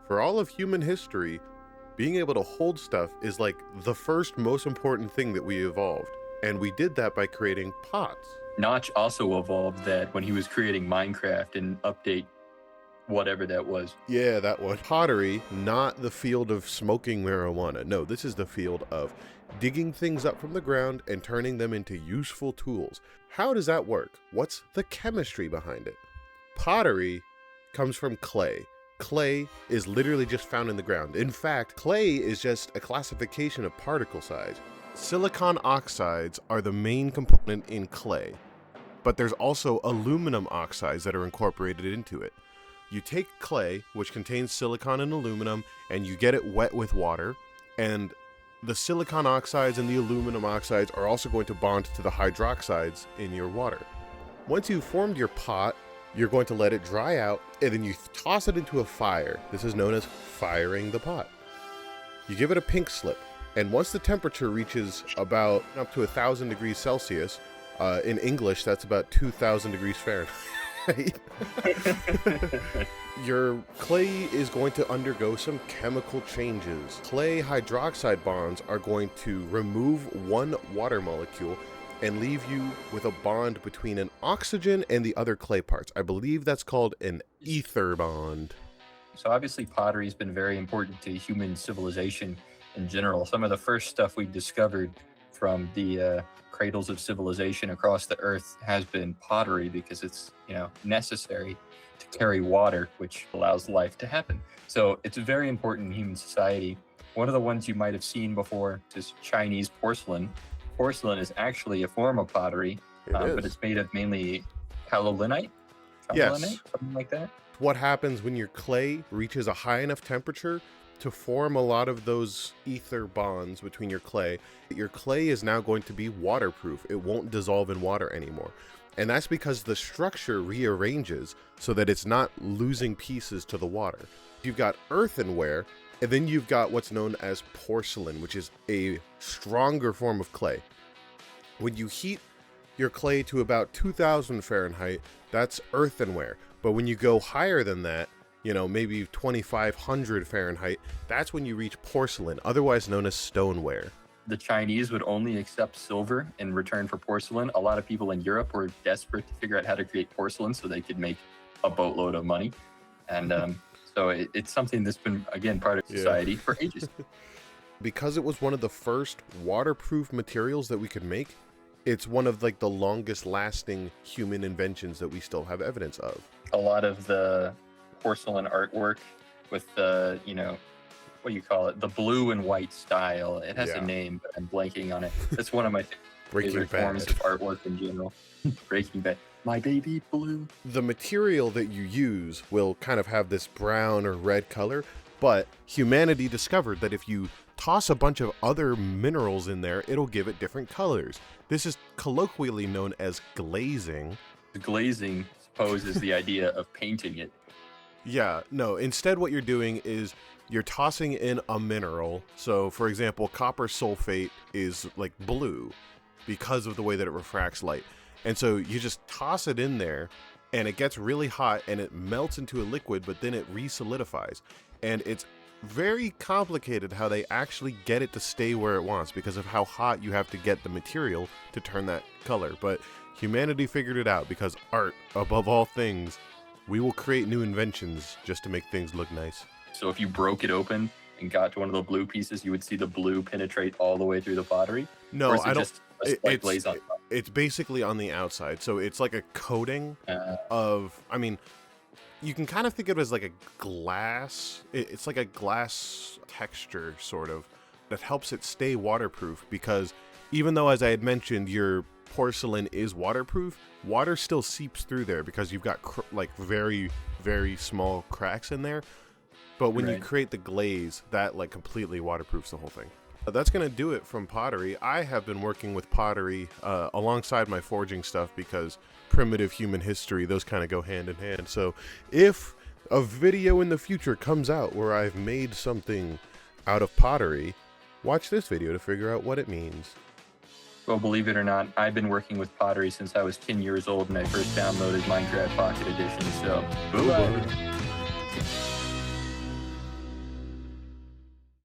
For all of human history, being able to hold stuff is like the first most important thing that we evolved. And we did that by creating pots. Notch also evolved that when he was creating Minecraft and update whatever that was. Yeah, that one. Pottery, not the field of smoking marijuana. No, this is the field of digging things up from the ground and turning them into useful tools. How does that work? What's the chemistry behind it? Pottery comes from clay. Clay is literally just found in the ground. In fact, clay is just a classification of particle size. Silicon oxides are the main component in clay, but there's also aluminum oxides that are incorporated into it. You take clay, which contains silicon and aluminum, and you get it wet with water, and the silicon oxides and the aluminum oxides are also going to bond to the hydroxides in your water. Once you've formed your pot, you're going to let it dry out, and then you toss it into a fire. This is known as firing the pot. You give it a pink slip, and once the temperature reaches about up to 1,000 degrees Celsius, in English, that's about 2,000 degrees Fahrenheit, your clay is going to undergo some chemical changes. Clay hydroxide bonds are going to remove one water molecule and leave you with a bond between an oxygen and the other clay parts. I believe that's called an ether bond. So obviously pottery has been very important to human civilization in general. Some of the first stuff we've discovered from the cradles of civilization across the earth has been pottery because it's, necessary to carry water, which allows life to happen. So it's very important in human society. One of the ones you might have seen before is Chinese porcelain. Porcelain is actually a form of pottery, but it's made of mainly kaolinite, Yes. something like that. What happens when your clay reaches a high enough temperature to form a lot of those ether bonds between your clay is now going to be waterproof. It won't dissolve in water anymore. And that's because the structure rearranges so that it's not losing pieces to the water. You've got earthenware, and then you've got what's known as porcelain, which is a stronger form of clay. When you heat your clay to about 2,000 Fahrenheit, that's earthenware. But when you go higher than that, maybe 2,500 Fahrenheit, that's when you reach porcelain, otherwise known as stoneware. The Chinese would only accept silver in return for porcelain. A lot of people in Europe were desperate to figure out how to create porcelain so they could make a boatload of money. And so it's something that's been, again, part of society for ages. Because it was one of the first waterproof materials that we could make, it's one of the longest lasting human inventions that we still have evidence of. A lot of the porcelain artwork with the, what do you call it? The blue and white style. It has a name, but I'm blanking on it. It's one of my favorite forms of artwork in general. Breaking Bad. My baby blue. The material that you use will kind of have this brown or red color, but humanity discovered that if you toss a bunch of other minerals in there, it'll give it different colors. This is colloquially known as glazing. The glazing, suppose, is the idea of painting it. Yeah, no, instead what you're doing is you're tossing in a mineral. So, for example, copper sulfate is blue because of the way that it refracts light. And so you just toss it in there and it gets really hot and it melts into a liquid, but then it re-solidifies. And it's very complicated how they actually get it to stay where it wants because of how hot you have to get the material to turn that color. But humanity figured it out because art, above all things, we will create new inventions just to make things look nice. So if you broke it open and got to one of the blue pieces, you would see the blue penetrate all the way through the pottery? No, I don't. Just a slight glaze on top? It's basically on the outside. So it's like a coating of, you can kind of think of it as like a glass. It's like a glass texture sort of that helps it stay waterproof because even though, as I had mentioned, your porcelain is waterproof, water still seeps through there because you've got very, very small cracks in there. But when you create the glaze, that completely waterproofs the whole thing. That's going to do it from pottery. I have been working with pottery alongside my forging stuff because primitive human history, those kind of go hand in hand. So if a video in the future comes out where I've made something out of pottery, watch this video to figure out what it means. Well, believe it or not, I've been working with pottery since I was 10 years old and I first downloaded Minecraft Pocket Edition. So, bye-bye.